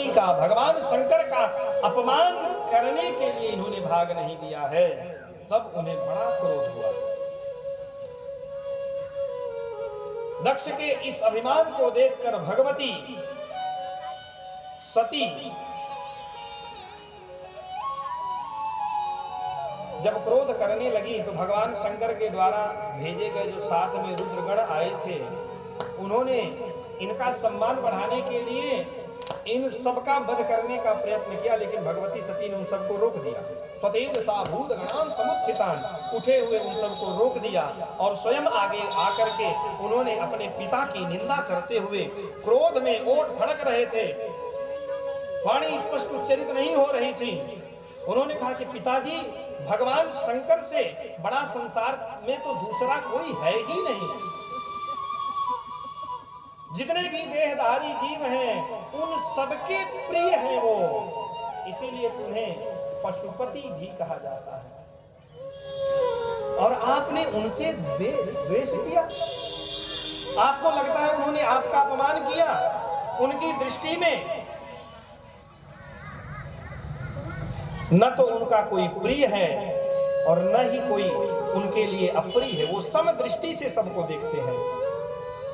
का भगवान शंकर का अपमान करने के लिए इन्होंने भाग नहीं दिया है, तब उन्हें बड़ा क्रोध हुआ। दक्ष के इस अभिमान को देखकर भगवती सती जब क्रोध करने लगी तो भगवान शंकर के द्वारा भेजे गए जो साथ में रुद्रगण आए थे, उन्होंने इनका सम्मान बढ़ाने के लिए इन सबका वध करने का प्रयत्न किया, लेकिन भगवती सती ने उन सबको रोक दिया। स्वतेन सा भूत गणान समुत्थितान, उठे हुए उन सबको रोक दिया और स्वयं आगे आकर के उन्होंने अपने पिता की निंदा करते हुए क्रोध में ओठ फड़क रहे थे, वाणी स्पष्ट उच्चारित नहीं हो रही थी। उन्होंने कहा कि पिताजी, भगवान शंकर से बड़ा संसार में तो दूसरा कोई है ही नहीं। जितने भी देहधारी जीव हैं उन सबके प्रिय हैं वो, इसीलिए तुम्हें पशुपति भी कहा जाता है। और आपने उनसे द्वेष किया। आपको लगता है उन्होंने आपका अपमान किया। उनकी दृष्टि में न तो उनका कोई प्रिय है और न ही कोई उनके लिए अप्रिय है। वो सम दृष्टि से सबको देखते हैं।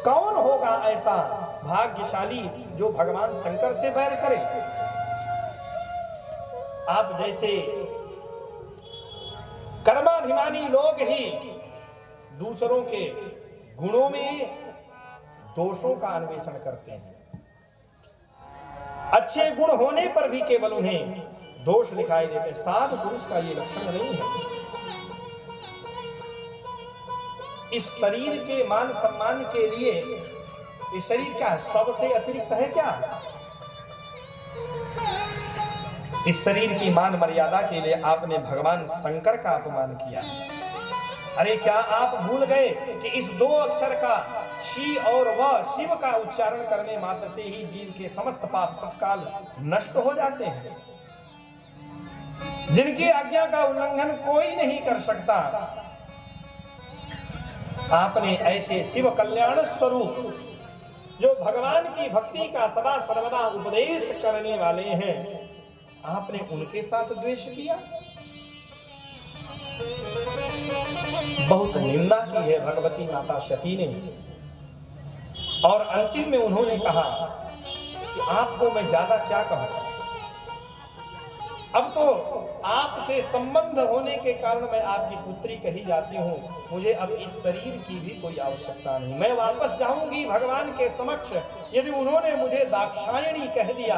कौन होगा ऐसा भाग्यशाली जो भगवान शंकर से बैर करे? आप जैसे कर्माभिमानी लोग ही दूसरों के गुणों में दोषों का अन्वेषण करते हैं। अच्छे गुण होने पर भी केवल उन्हें दोष दिखाई देते। साधु पुरुष का ये लक्षण नहीं है। इस शरीर के मान सम्मान के लिए ये शरीर क्या सबसे अतिरिक्त है क्या? इस शरीर की मान मर्यादा के लिए आपने भगवान शंकर का अपमान किया। अरे क्या आप भूल गए कि इस दो अक्षर का शी और व शिव का उच्चारण करने मात्र से ही जीव के समस्त पाप तत्काल नष्ट हो जाते हैं। जिनकी आज्ञा का उल्लंघन कोई नहीं कर सकता, आपने ऐसे शिव कल्याण स्वरूप जो भगवान की भक्ति का सदा सर्वदा उपदेश करने वाले हैं, आपने उनके साथ द्वेष किया। बहुत निंदा की है भगवती माता सती ने। और अंतिम में उन्होंने कहा कि आपको मैं ज्यादा क्या कहूं, अब तो आपसे संबंध होने के कारण मैं आपकी पुत्री कही जाती हूँ। मुझे अब इस शरीर की भी कोई आवश्यकता नहीं। मैं वापस जाऊंगी भगवान के समक्ष। यदि उन्होंने मुझे दाक्षायणी कह दिया